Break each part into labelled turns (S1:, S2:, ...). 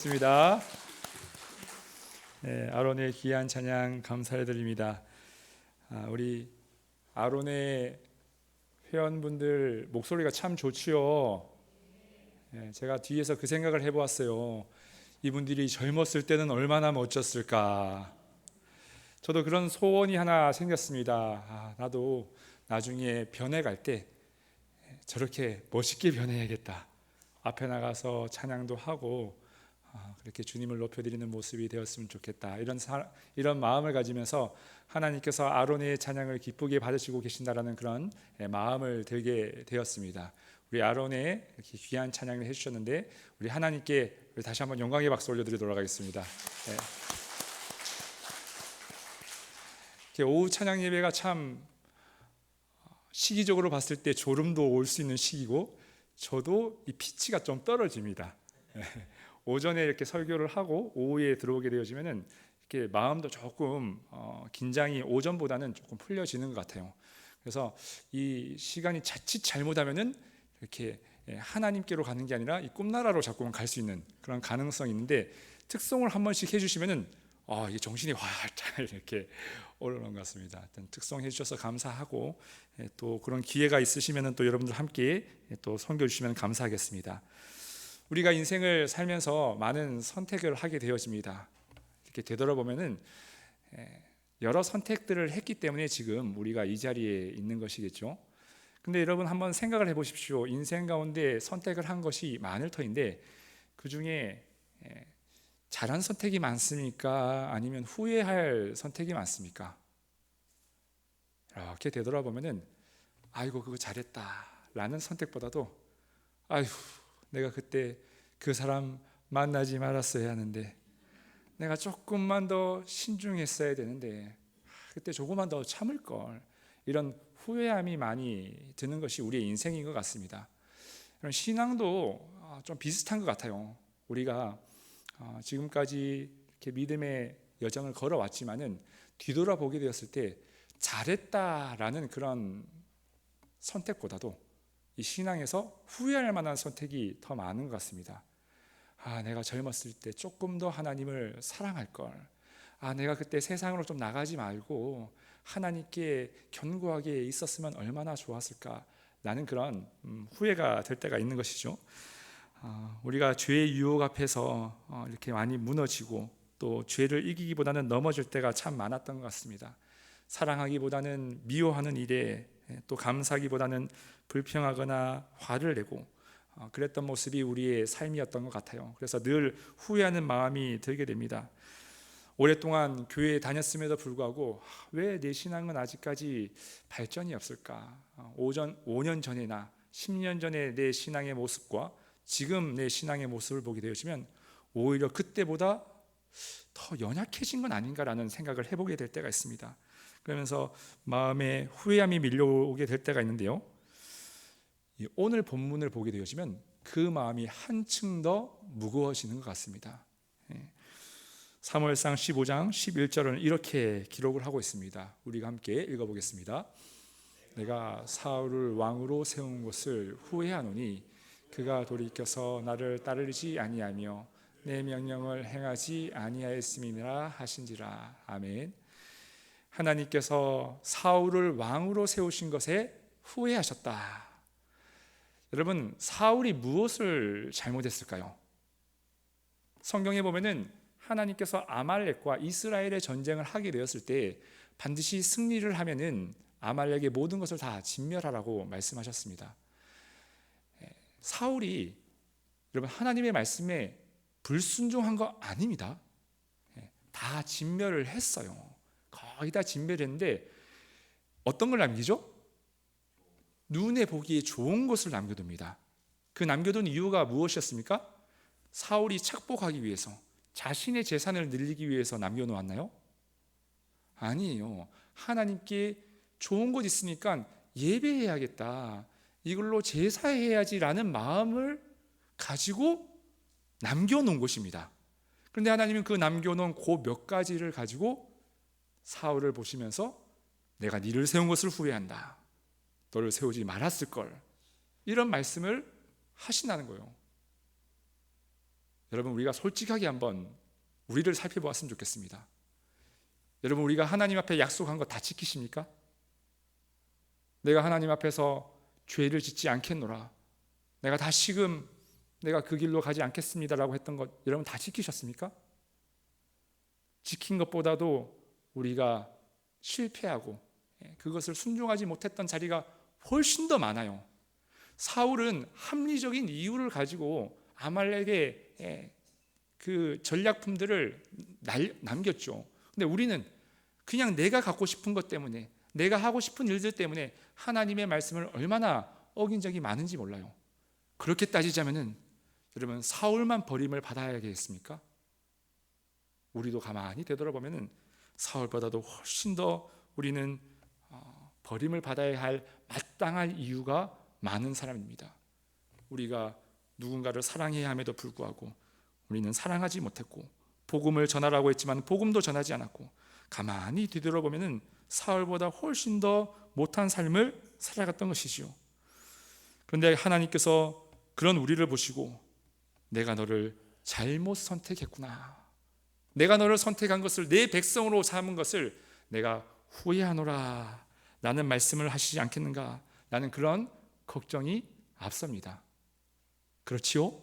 S1: 있습니다. 아론의 귀한 찬양 감사드립니다. 우리 아론의 회원분들 목소리가 참 좋지요. 제가 뒤에서 그 생각을 해보았어요. 이분들이 젊었을 때는 얼마나 멋졌을까. 저도 그런 소원이 하나 생겼습니다. 나도 나중에 변해갈 때 저렇게 멋있게 변해야겠다. 앞에 나가서 찬양도 하고 그렇게 주님을 높여드리는 모습이 되었으면 좋겠다. 이런 마음을 가지면서 하나님께서 아론의 찬양을 기쁘게 받으시고 계신다라는 그런 마음을 들게 되었습니다. 우리 아론의 이렇게 귀한 찬양을 해주셨는데 우리 하나님께 다시 한번 영광의 박수 올려드리도록 하겠습니다. 오후 찬양 예배가 참 시기적으로 봤을 때 졸음도 올 수 있는 시기고 저도 이 피치가 좀 떨어집니다. 오전에 이렇게 설교를 하고 오후에 들어오게 되어지면은 이렇게 마음도 조금 긴장이 오전보다는 조금 풀려지는 것 같아요. 그래서 이 시간이 자칫 잘못하면은 이렇게 하나님께로 가는 게 아니라 이 꿈나라로 자꾸만 갈 수 있는 그런 가능성이 있는데 특송을 한 번씩 해주시면은 이게 정신이 활짝 이렇게 오르는 것 같습니다. 특송 해주셔서 감사하고 또 그런 기회가 있으시면은 또 여러분들 함께 또 선교 주시면 감사하겠습니다. 우리가 인생을 살면서 많은 선택을 하게 되어집니다. 이렇게 되돌아보면은 여러 선택들을 했기 때문에 지금 우리가 이 자리에 있는 것이겠죠. 근데 여러분 한번 생각을 해보십시오. 인생 가운데 선택을 한 것이 많을 터인데 그 중에 잘한 선택이 많습니까? 아니면 후회할 선택이 많습니까? 이렇게 되돌아보면은 아이고 그거 잘했다 라는 선택보다도 아이고 내가 그때 그 사람 만나지 말았어야 하는데 내가 조금만 더 신중했어야 되는데 그때 조금만 더 참을 걸, 이런 후회함이 많이 드는 것이 우리의 인생인 것 같습니다. 신앙도 좀 비슷한 것 같아요. 우리가 지금까지 이렇게 믿음의 여정을 걸어왔지만은 뒤돌아보게 되었을 때 잘했다라는 그런 선택보다도 이 신앙에서 후회할 만한 선택이 더 많은 것 같습니다. 내가 젊었을 때 조금 더 하나님을 사랑할 걸. 내가 그때 세상으로 좀 나가지 말고 하나님께 견고하게 있었으면 얼마나 좋았을까. 라는 그런 후회가 될 때가 있는 것이죠. 우리가 죄의 유혹 앞에서 이렇게 많이 무너지고 또 죄를 이기기보다는 넘어질 때가 참 많았던 것 같습니다. 사랑하기보다는 미워하는 일에 또 감사하기보다는 불평하거나 화를 내고 그랬던 모습이 우리의 삶이었던 것 같아요. 그래서 늘 후회하는 마음이 들게 됩니다. 오랫동안 교회에 다녔음에도 불구하고 왜 내 신앙은 아직까지 발전이 없을까? 5년 전이나 10년 전에 내 신앙의 모습과 지금 내 신앙의 모습을 보게 되어지면 오히려 그때보다 더 연약해진 건 아닌가라는 생각을 해보게 될 때가 있습니다. 그러면서 마음에 후회함이 밀려오게 될 때가 있는데요, 오늘 본문을 보게 되어지면 그 마음이 한층 더 무거워지는 것 같습니다. 사무엘상 15장 11절은 이렇게 기록을 하고 있습니다. 우리가 함께 읽어보겠습니다. 내가 사울을 왕으로 세운 것을 후회하노니 그가 돌이켜서 나를 따르지 아니하며 내 명령을 행하지 아니하였음이니라 하신지라. 아멘. 하나님께서 사울을 왕으로 세우신 것에 후회하셨다. 여러분, 사울이 무엇을 잘못했을까요? 성경에 보면은 하나님께서 아말렉과 이스라엘의 전쟁을 하게 되었을 때 반드시 승리를 하면은 아말렉의 모든 것을 다 진멸하라고 말씀하셨습니다. 사울이 여러분 하나님의 말씀에 불순종한 거 아닙니다. 다 진멸을 했어요. 거의 다 진멸했는데 어떤 걸 남기죠? 눈에 보기에 좋은 것을 남겨둡니다. 그 남겨둔 이유가 무엇이었습니까? 사울이 착복하기 위해서, 자신의 재산을 늘리기 위해서 남겨놓았나요? 아니에요. 하나님께 좋은 것 있으니까 예배해야겠다, 이걸로 제사해야지라는 마음을 가지고 남겨놓은 것입니다. 그런데 하나님은 그 남겨놓은 그 몇 가지를 가지고 사울을 보시면서 내가 네를 세운 것을 후회한다, 너를 세우지 말았을 걸, 이런 말씀을 하신다는 거예요. 여러분, 우리가 솔직하게 한번 우리를 살펴보았으면 좋겠습니다. 여러분, 우리가 하나님 앞에 약속한 거 다 지키십니까? 내가 하나님 앞에서 죄를 짓지 않겠노라, 내가 다시금 내가 그 길로 가지 않겠습니다라고 했던 것 여러분 다 지키셨습니까? 지킨 것보다도 우리가 실패하고 그것을 순종하지 못했던 자리가 훨씬 더 많아요. 사울은 합리적인 이유를 가지고 아말렉의 그 전략품들을 남겼죠. 근데 우리는 그냥 내가 갖고 싶은 것 때문에, 내가 하고 싶은 일들 때문에 하나님의 말씀을 얼마나 어긴 적이 많은지 몰라요. 그렇게 따지자면은 여러분, 사울만 버림을 받아야겠습니까? 우리도 가만히 되돌아보면은 사울보다도 훨씬 더 우리는 버림을 받아야 할 마땅한 이유가 많은 사람입니다. 우리가 누군가를 사랑해야 함에도 불구하고 우리는 사랑하지 못했고, 복음을 전하라고 했지만 복음도 전하지 않았고, 가만히 뒤돌아보면은 사울보다 훨씬 더 못한 삶을 살아갔던 것이지요. 그런데 하나님께서 그런 우리를 보시고 내가 너를 잘못 선택했구나, 내가 너를 선택한 것을, 내 백성으로 삼은 것을 내가 후회하노라 라는 말씀을 하시지 않겠는가, 라는 그런 걱정이 앞섭니다. 그렇지요?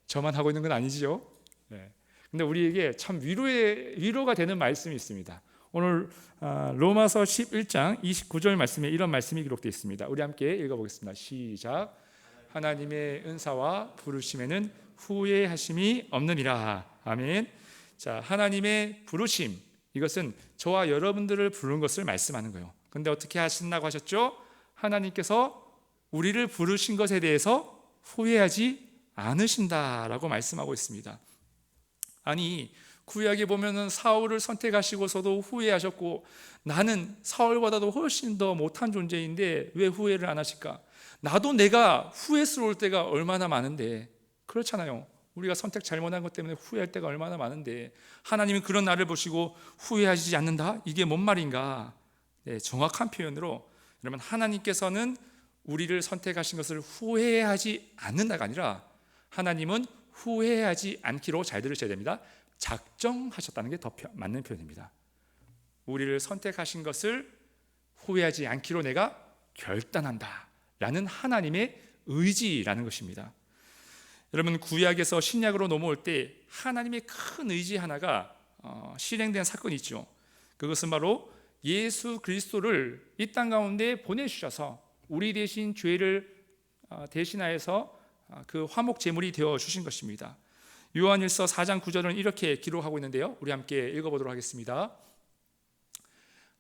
S1: 저만 하고 있는 건 아니지요? 네. 근데 우리에게 참 위로가 되는 말씀이 있습니다. 오늘 로마서 11장 29절 말씀에 이런 말씀이 기록되어 있습니다. 우리 함께 읽어보겠습니다. 시작. 하나님의 은사와 부르심에는 후회하심이 없느니라. 아멘. 자, 하나님의 부르심, 이것은 저와 여러분들을 부른 것을 말씀하는 거예요. 근데 어떻게 하신다고 하셨죠? 하나님께서 우리를 부르신 것에 대해서 후회하지 않으신다라고 말씀하고 있습니다. 아니, 구약에 보면은 사울을 선택하시고서도 후회하셨고, 나는 사울보다도 훨씬 더 못한 존재인데 왜 후회를 안 하실까? 나도 내가 후회스러울 때가 얼마나 많은데, 그렇잖아요. 우리가 선택 잘못한 것 때문에 후회할 때가 얼마나 많은데 하나님이 그런 나를 보시고 후회하지 않는다? 이게 뭔 말인가? 네, 정확한 표현으로 여러분, 하나님께서는 우리를 선택하신 것을 후회하지 않는다가 아니라 하나님은 후회하지 않기로, 잘 들으셔야 됩니다, 작정하셨다는 게 더 맞는 표현입니다. 우리를 선택하신 것을 후회하지 않기로 내가 결단한다 라는 하나님의 의지라는 것입니다. 여러분, 구약에서 신약으로 넘어올 때 하나님의 큰 의지 하나가 실행된 사건이 있죠. 그것은 바로 예수 그리스도를 이 땅 가운데 보내주셔서 우리 대신 죄를 대신하여서 그 화목 제물이 되어 주신 것입니다. 요한일서 4장 9절은 이렇게 기록하고 있는데요, 우리 함께 읽어보도록 하겠습니다.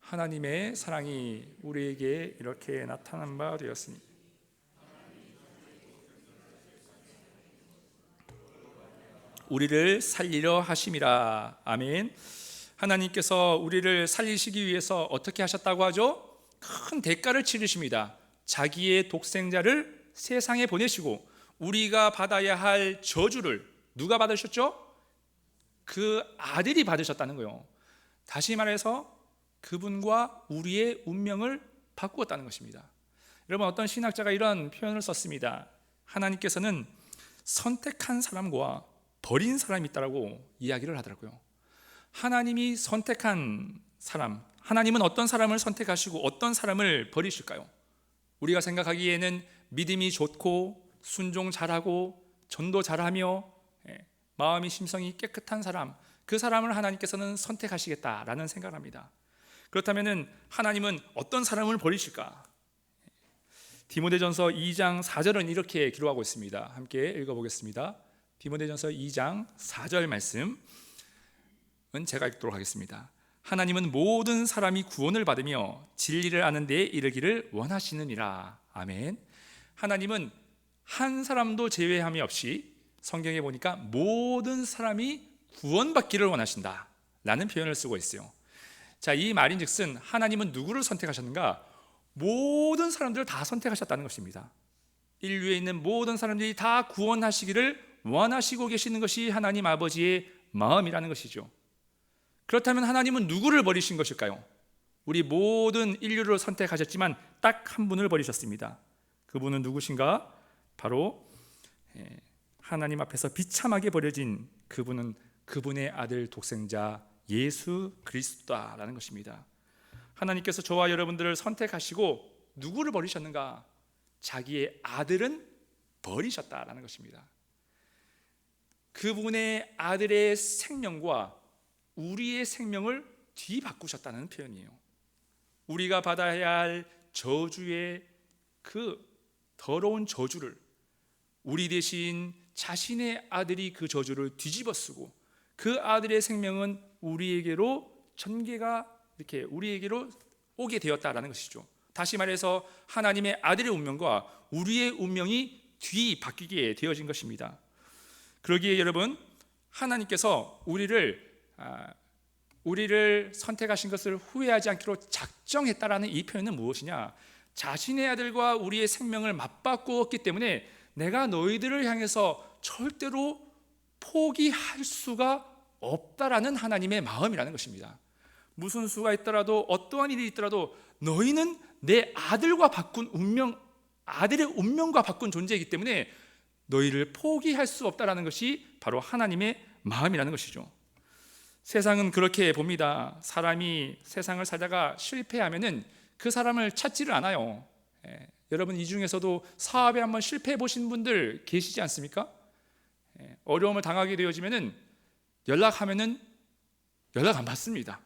S1: 하나님의 사랑이 우리에게 이렇게 나타난 바 되었으니 우리를 살리려 하심이라. 아멘. 하나님께서 우리를 살리시기 위해서 어떻게 하셨다고 하죠? 큰 대가를 치르십니다. 자기의 독생자를 세상에 보내시고 우리가 받아야 할 저주를 누가 받으셨죠? 그 아들이 받으셨다는 거예요. 다시 말해서 그분과 우리의 운명을 바꾸었다는 것입니다. 여러분, 어떤 신학자가 이런 표현을 썼습니다. 하나님께서는 선택한 사람과 버린 사람이 있다고 이야기를 하더라고요. 하나님이 선택한 사람, 하나님은 어떤 사람을 선택하시고 어떤 사람을 버리실까요? 우리가 생각하기에는 믿음이 좋고 순종 잘하고 전도 잘하며 마음이 심성이 깨끗한 사람, 그 사람을 하나님께서는 선택하시겠다라는 생각을 합니다. 그렇다면 하나님은 어떤 사람을 버리실까? 디모데전서 2장 4절은 이렇게 기록하고 있습니다. 함께 읽어보겠습니다. 디모데전서 2장 4절 말씀은 제가 읽도록 하겠습니다. 하나님은 모든 사람이 구원을 받으며 진리를 아는 데에 이르기를 원하시느니라. 아멘. 하나님은 한 사람도 제외함이 없이 성경에 보니까 모든 사람이 구원받기를 원하신다 라는 표현을 쓰고 있어요. 자, 이 말인즉슨 하나님은 누구를 선택하셨는가? 모든 사람들을 다 선택하셨다는 것입니다. 인류에 있는 모든 사람들이 다 구원하시기를 원하시고 계시는 것이 하나님 아버지의 마음이라는 것이죠. 그렇다면 하나님은 누구를 버리신 것일까요? 우리 모든 인류를 선택하셨지만 딱 한 분을 버리셨습니다. 그분은 누구신가? 바로 하나님 앞에서 비참하게 버려진 그분은 그분의 아들 독생자 예수 그리스도다라는 것입니다. 하나님께서 저와 여러분들을 선택하시고 누구를 버리셨는가? 자기의 아들은 버리셨다라는 것입니다. 그분의 아들의 생명과 우리의 생명을 뒤바꾸셨다는 표현이에요. 우리가 받아야 할 저주의 그 더러운 저주를 우리 대신 자신의 아들이 그 저주를 뒤집어 쓰고 그 아들의 생명은 우리에게로 전개가 이렇게 우리에게로 오게 되었다라는 것이죠. 다시 말해서 하나님의 아들의 운명과 우리의 운명이 뒤바뀌게 되어진 것입니다. 그러기에 여러분, 하나님께서 우리를 선택하신 것을 후회하지 않기로 작정했다라는 이 표현은 무엇이냐? 자신의 아들과 우리의 생명을 맞바꾸었기 때문에 내가 너희들을 향해서 절대로 포기할 수가 없다라는 하나님의 마음이라는 것입니다. 무슨 수가 있더라도 어떠한 일이 있더라도 너희는 내 아들과 바꾼 운명, 아들의 운명과 바꾼 존재이기 때문에 너희를 포기할 수 없다라는 것이 바로 하나님의 마음이라는 것이죠. 세상은 그렇게 봅니다. 사람이 세상을 살다가 실패하면은 그 사람을 찾지를 않아요. 여러분, 이 중에서도 사업에 한번 실패해 보신 분들 계시지 않습니까? 어려움을 당하게 되어지면은 연락하면은 연락 안 받습니다.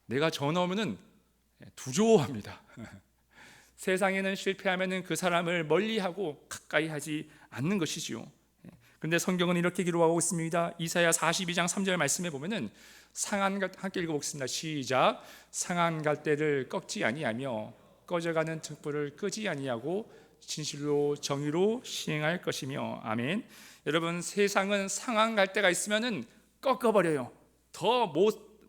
S1: 내가 전화 오면은 두려워합니다. 세상에는 실패하면은 그 사람을 멀리하고 가까이 하지 않는 것이지요. 그런데 성경은 이렇게 기록하고 있습니다. 이사야 42장 3절 말씀에 보면은 함께 읽어보겠습니다. 시작. 상한 갈대를 꺾지 아니하며 꺼져가는 등불을 끄지 아니하고 진실로 정의로 시행할 것이며. 아멘. 여러분, 세상은 상한 갈대가 있으면은 꺾어버려요. 더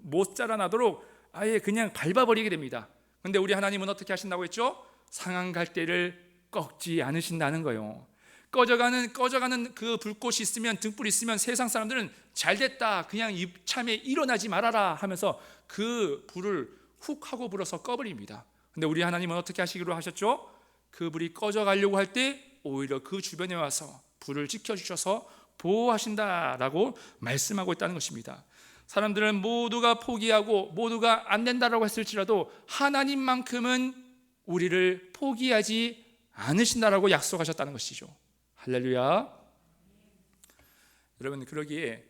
S1: 못 자라나도록 아예 그냥 밟아버리게 됩니다. 그런데 우리 하나님은 어떻게 하신다고 했죠? 상한 갈대를 꺾지 않으신다는 거예요. 꺼져가는 그 불꽃이 있으면, 등불이 있으면 세상 사람들은 잘됐다, 그냥 이참에 일어나지 말아라 하면서 그 불을 훅 하고 불어서 꺼버립니다. 근데 우리 하나님은 어떻게 하시기로 하셨죠? 그 불이 꺼져가려고 할 때 오히려 그 주변에 와서 불을 지켜주셔서 보호하신다라고 말씀하고 있다는 것입니다. 사람들은 모두가 포기하고 모두가 안 된다라고 했을지라도 하나님만큼은 우리를 포기하지 않으신다라고 약속하셨다는 것이죠. 할렐루야. 여러분, 그러기에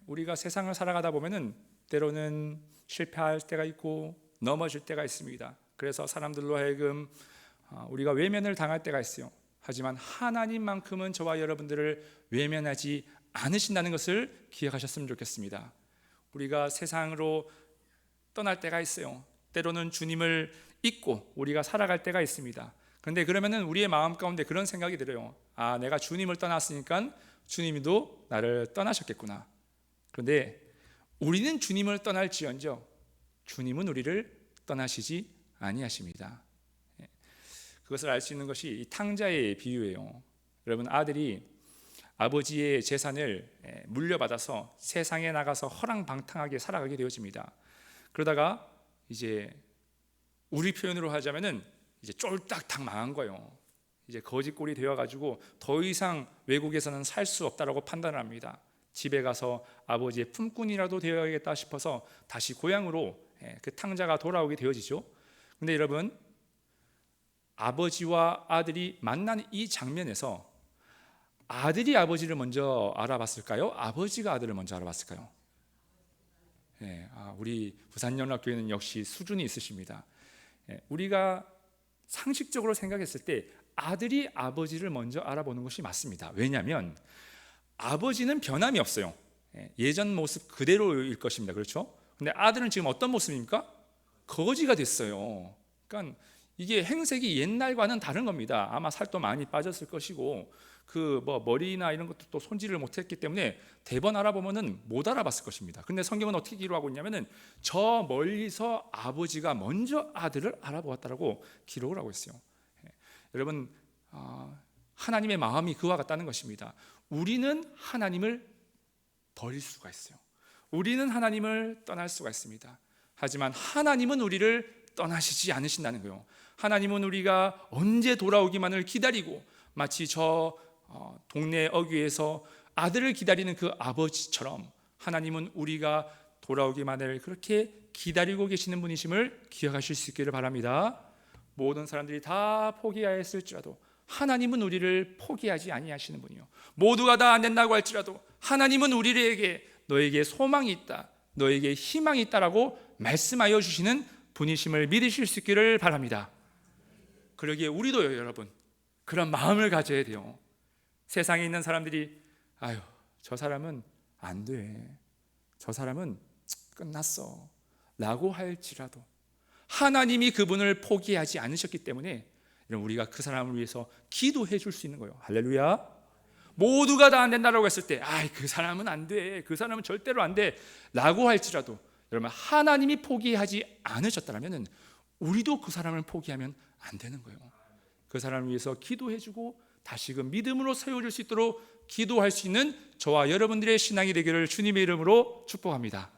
S1: 우리가 세상을 살아가다 보면은 때로는 실패할 때가 있고 넘어질 때가 있습니다. 그래서 사람들로 하여금 우리가 외면을 당할 때가 있어요. 하지만 하나님만큼은 저와 여러분들을 외면하지 않으신다는 것을 기억하셨으면 좋겠습니다. 우리가 세상으로 떠날 때가 있어요. 때로는 주님을 잊고 우리가 살아갈 때가 있습니다. 그런데 그러면은 우리의 마음 가운데 그런 생각이 들어요. 아, 내가 주님을 떠났으니까 주님도 나를 떠나셨겠구나. 그런데 우리는 주님을 떠날지언정 주님은 우리를 떠나시지 아니하십니다. 그것을 알 수 있는 것이 이 탕자의 비유예요. 여러분, 아들이 아버지의 재산을 물려받아서 세상에 나가서 허랑방탕하게 살아가게 되어집니다. 그러다가 이제 우리 표현으로 하자면은 이제 쫄딱딱 망한 거예요. 이제 거지꼴이 되어가지고 더 이상 외국에서는 살 수 없다라고 판단을 합니다. 집에 가서 아버지의 품꾼이라도 되어야겠다 싶어서 다시 고향으로 그 탕자가 돌아오게 되어지죠. 근데 여러분, 아버지와 아들이 만난 이 장면에서 아들이 아버지를 먼저 알아봤을까요? 아버지가 아들을 먼저 알아봤을까요? 우리 부산연합교회는 역시 수준이 있으십니다. 우리가 상식적으로 생각했을 때 아들이 아버지를 먼저 알아보는 것이 맞습니다. 왜냐하면 아버지는 변함이 없어요. 예전 모습 그대로일 것입니다. 그렇죠? 근데 아들은 지금 어떤 모습입니까? 거지가 됐어요. 그러니까 이게 행색이 옛날과는 다른 겁니다. 아마 살도 많이 빠졌을 것이고 그 머리나 이런 것도 또 손질을 못했기 때문에 대번 알아보면은 못 알아봤을 것입니다. 근데 성경은 어떻게 기록하고 있냐면은 저 멀리서 아버지가 먼저 아들을 알아보았다라고 기록을 하고 있어요. 여러분, 하나님의 마음이 그와 같다는 것입니다. 우리는 하나님을 버릴 수가 있어요. 우리는 하나님을 떠날 수가 있습니다. 하지만 하나님은 우리를 떠나시지 않으신다는 거예요. 하나님은 우리가 언제 돌아오기만을 기다리고 마치 저 동네 어귀에서 아들을 기다리는 그 아버지처럼 하나님은 우리가 돌아오기만을 그렇게 기다리고 계시는 분이심을 기억하실 수 있기를 바랍니다. 모든 사람들이 다 포기하였을지라도 하나님은 우리를 포기하지 아니하시는 분이요, 모두가 다 안 된다고 할지라도 하나님은 우리에게 너에게 소망이 있다, 너에게 희망이 있다라고 말씀하여 주시는 분이심을 믿으실 수 있기를 바랍니다. 그러기에 우리도요, 여러분, 그런 마음을 가져야 돼요. 세상에 있는 사람들이 아유, 저 사람은 안 돼, 저 사람은 끝났어 라고 할지라도 하나님이 그분을 포기하지 않으셨기 때문에 우리가 그 사람을 위해서 기도해 줄 수 있는 거예요. 할렐루야. 모두가 다 안 된다고 했을 때 그 사람은 안 돼, 그 사람은 절대로 안 돼 라고 할지라도 여러분, 하나님이 포기하지 않으셨다면 우리도 그 사람을 포기하면 안 되는 거예요. 그 사람을 위해서 기도해 주고 다시금 믿음으로 세워줄 수 있도록 기도할 수 있는 저와 여러분들의 신앙이 되기를 주님의 이름으로 축복합니다.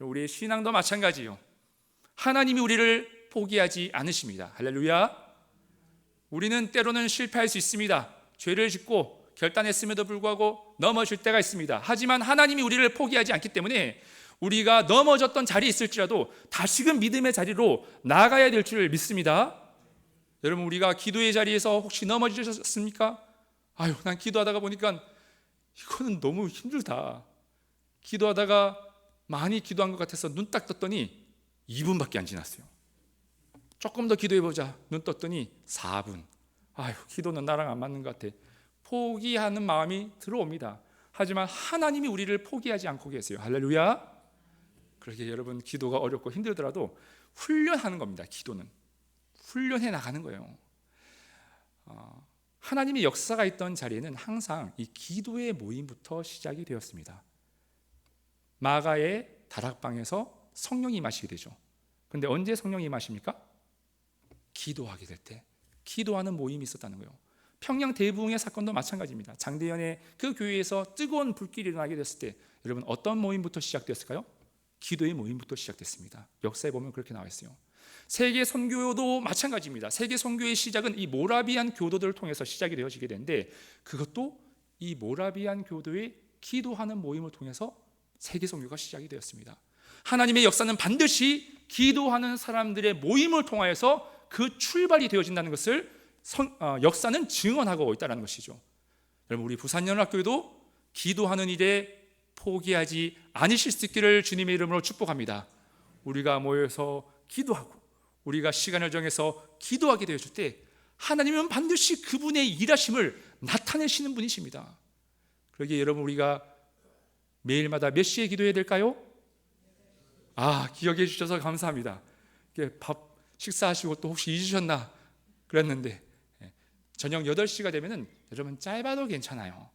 S1: 우리의 신앙도 마찬가지요. 하나님이 우리를 포기하지 않으십니다. 할렐루야. 우리는 때로는 실패할 수 있습니다. 죄를 짓고 결단했음에도 불구하고 넘어질 때가 있습니다. 하지만 하나님이 우리를 포기하지 않기 때문에 우리가 넘어졌던 자리에 있을지라도 다시금 믿음의 자리로 나아가야 될 줄 믿습니다. 여러분, 우리가 기도의 자리에서 혹시 넘어지셨습니까? 난 기도하다가 보니까 이거는 너무 힘들다, 기도하다가 많이 기도한 것 같아서 눈 딱 떴더니 2분밖에 안 지났어요. 조금 더 기도해보자, 눈 떴더니 4분. 기도는 나랑 안 맞는 것 같아. 포기하는 마음이 들어옵니다. 하지만 하나님이 우리를 포기하지 않고 계세요. 할렐루야. 그렇게 여러분, 기도가 어렵고 힘들더라도 훈련하는 겁니다. 기도는 훈련해 나가는 거예요. 하나님의 역사가 있던 자리에는 항상 이 기도의 모임부터 시작이 되었습니다. 마가의 다락방에서 성령이 임하시게 되죠. 그런데 언제 성령이 임하십니까? 기도하게 될 때, 기도하는 모임이 있었다는 거예요. 평양 대부흥의 사건도 마찬가지입니다. 장대현의 그 교회에서 뜨거운 불길이 일어나게 됐을 때 여러분, 어떤 모임부터 시작되었을까요? 기도의 모임부터 시작됐습니다. 역사에 보면 그렇게 나와 있어요. 세계 선교도 마찬가지입니다. 세계 선교의 시작은 이 모라비안 교도들을 통해서 시작이 되어지게 되는데 그것도 이 모라비안 교도의 기도하는 모임을 통해서 세계 선교가 시작이 되었습니다. 하나님의 역사는 반드시 기도하는 사람들의 모임을 통하여서 그 출발이 되어진다는 것을 역사는 증언하고 있다는 것이죠. 여러분, 우리 부산연합교회도 기도하는 일에 포기하지 않으실 수 있기를 주님의 이름으로 축복합니다. 우리가 모여서 기도하고 우리가 시간을 정해서 기도하게 되어질 때 하나님은 반드시 그분의 일하심을 나타내시는 분이십니다. 그러기에 여러분, 우리가 매일마다 몇 시에 기도해야 될까요? 기억해 주셔서 감사합니다. 밥 식사하시고 또 혹시 잊으셨나 그랬는데 저녁 8시가 되면은 여러분, 짧아도 괜찮아요.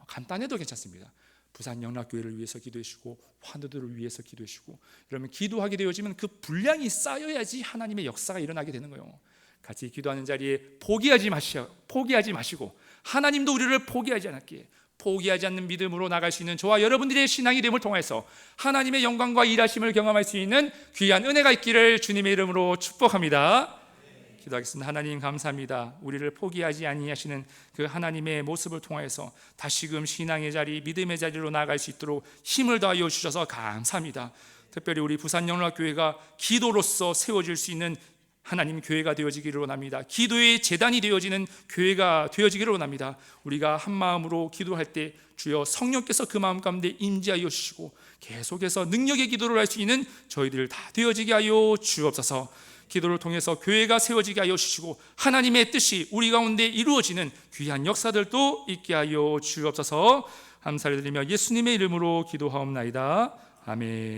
S1: 간단해도 괜찮습니다. 부산 영락교회를 위해서 기도해 주시고 환우들을 위해서 기도해 주시고, 여러분, 기도하게 되어지면 그 분량이 쌓여야지 하나님의 역사가 일어나게 되는 거예요. 같이 기도하는 자리에 포기하지 마시고 하나님도 우리를 포기하지 않았기에 포기하지 않는 믿음으로 나갈 수 있는 저와 여러분들의 신앙이 됨을 통해서 하나님의 영광과 일하심을 경험할 수 있는 귀한 은혜가 있기를 주님의 이름으로 축복합니다. 기도하겠습니다. 하나님, 감사합니다. 우리를 포기하지 아니하시는 그 하나님의 모습을 통해서 다시금 신앙의 자리, 믿음의 자리로 나아갈 수 있도록 힘을 더하여 주셔서 감사합니다. 특별히 우리 부산영락교회가 기도로서 세워질 수 있는 하나님 교회가 되어지기를 원합니다. 기도의 재단이 되어지는 교회가 되어지기를 원합니다. 우리가 한 마음으로 기도할 때 주여 성령께서 그 마음 가운데 임재하여 주시고 계속해서 능력의 기도를 할 수 있는 저희들 다 되어지게 하여 주옵소서. 기도를 통해서 교회가 세워지게 하여 주시고 하나님의 뜻이 우리 가운데 이루어지는 귀한 역사들도 있게 하여 주옵소서. 감사를 드리며 예수님의 이름으로 기도하옵나이다. 아멘.